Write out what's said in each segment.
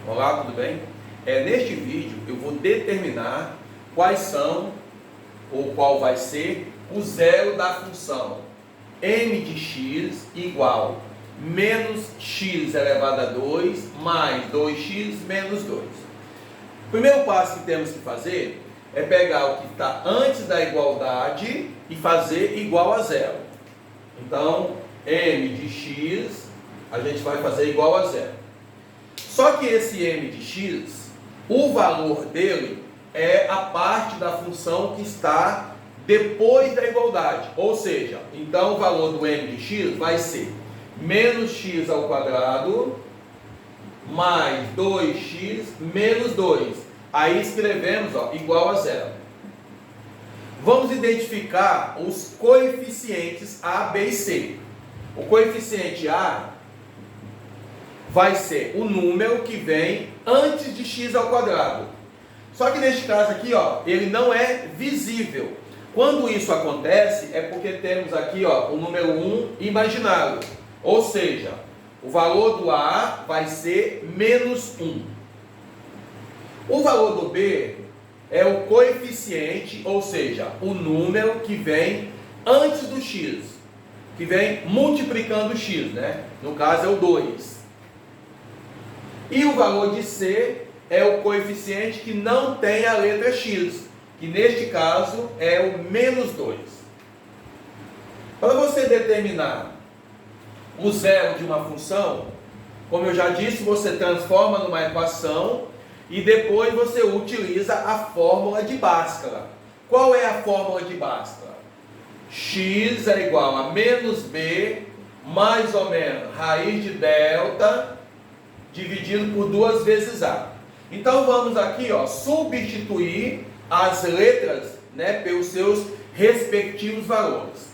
Olá, tudo bem? Neste vídeo eu vou determinar quais são ou qual vai ser o zero da função m de x igual menos x elevado a 2 mais 2x menos 2. O primeiro passo que temos que fazer é pegar o que está antes da igualdade e fazer igual a zero. Então, m de x a gente vai fazer igual a zero. Só que esse m de x, o valor dele é a parte da função que está depois da igualdade. Ou seja, então o valor do m de x vai ser menos x ao quadrado mais 2x menos 2. Aí escrevemos igual a zero. Vamos identificar os coeficientes a, b e c. O coeficiente a vai ser o número que vem antes de x ao quadrado. Só que neste caso aqui, ele não é visível. Quando isso acontece, é porque temos aqui, o número 1 imaginário. Ou seja, o valor do a vai ser menos 1. O valor do b é o coeficiente, ou seja, o número que vem antes do x, que vem multiplicando o x, né? No caso é o 2. E o valor de c é o coeficiente que não tem a letra x, que neste caso é o menos 2. Para você determinar o zero de uma função, como eu já disse, você transforma numa equação e depois você utiliza a fórmula de Bhaskara. Qual é a fórmula de Bhaskara? X é igual a menos b mais ou menos raiz de delta dividido por 2 vezes a. Então vamos aqui, substituir as letras, né, pelos seus respectivos valores.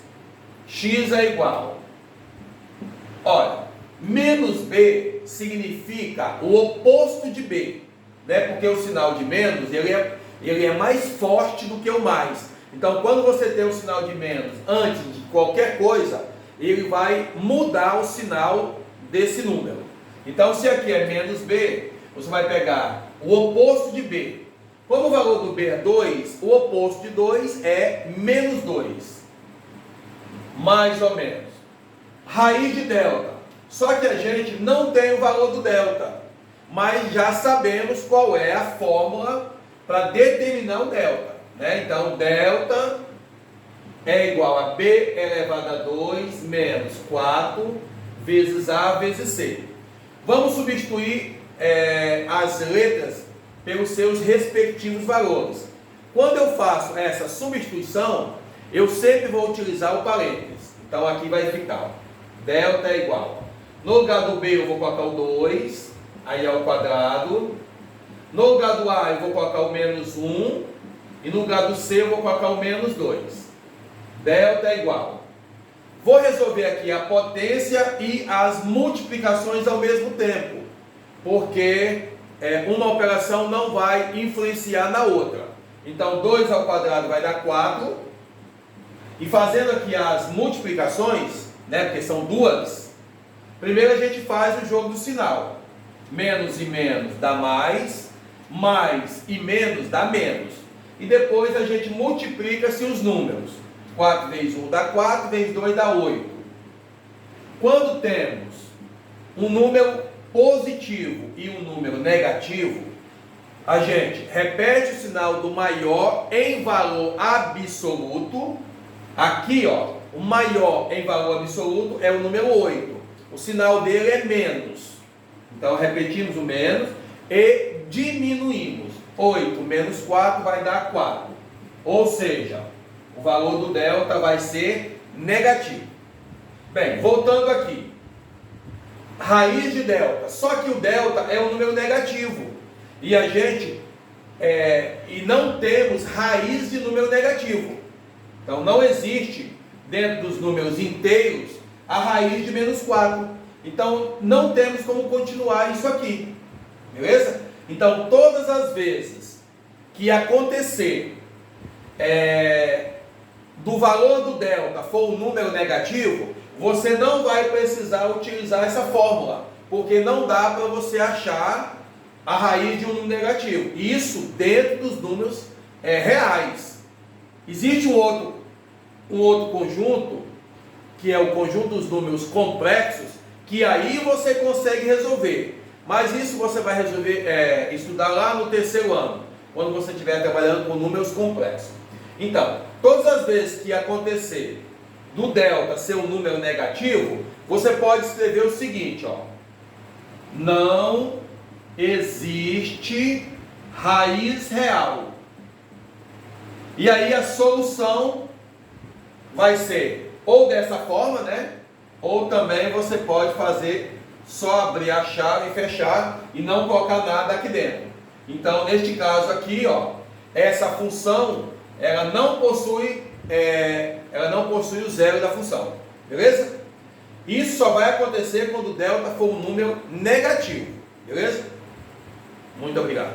X é igual, menos b significa o oposto de b, né, porque o sinal de menos, ele é mais forte do que o mais. Então quando você tem o sinal de menos antes de qualquer coisa, ele vai mudar o sinal desse número. Então, se aqui é menos b, você vai pegar o oposto de b. Como o valor do b é 2, o oposto de 2 é menos 2. Mais ou menos. Raiz de delta. Só que a gente não tem o valor do delta. Mas já sabemos qual é a fórmula para determinar o delta, né? Então, delta é igual a b elevado a 2 menos 4 vezes a vezes c. Vamos substituir as letras pelos seus respectivos valores. Quando eu faço essa substituição, eu sempre vou utilizar o parênteses. Então aqui vai ficar, delta é igual. No lugar do b eu vou colocar o 2, aí é o quadrado. No lugar do a eu vou colocar o menos 1. E no lugar do c eu vou colocar o menos 2. Delta é igual. Vou resolver aqui a potência e as multiplicações ao mesmo tempo, porque uma operação não vai influenciar na outra. Então 2 ao quadrado vai dar 4, e fazendo aqui as multiplicações, né, porque são duas, primeiro a gente faz o jogo do sinal. Menos e menos dá mais e menos dá menos. E depois a gente multiplica-se os números. 4 vezes 1 dá 4, vezes 2 dá 8. Quando temos um número positivo e um número negativo, a gente repete o sinal do maior em valor absoluto. Aqui, o maior em valor absoluto é o número 8. O sinal dele é menos. Então, repetimos o menos e diminuímos. 8 menos 4 vai dar 4. Ou seja, o valor do delta vai ser negativo. Bem, voltando aqui. Raiz de delta. Só que o delta é um número negativo. E a gente e não temos raiz de número negativo. Então não existe dentro dos números inteiros a raiz de menos 4. Então não temos como continuar isso aqui. Beleza? Então todas as vezes que acontecer do valor do delta for um número negativo, você não vai precisar utilizar essa fórmula, porque não dá para você achar a raiz de um número negativo. Isso dentro dos números reais. Existe um outro conjunto, que é o conjunto dos números complexos, que aí você consegue resolver. Mas isso você vai resolver, estudar lá no terceiro ano, quando você estiver trabalhando com números complexos. Então, todas as vezes que acontecer do delta ser um número negativo, você pode escrever o seguinte, ó: não existe raiz real. E aí a solução vai ser ou dessa forma, né? Ou também você pode fazer só abrir a chave e fechar e não colocar nada aqui dentro. Então, neste caso aqui, ó, essa função, ela não possui o zero da função, beleza? Isso só vai acontecer quando o delta for um número negativo, beleza? Muito obrigado.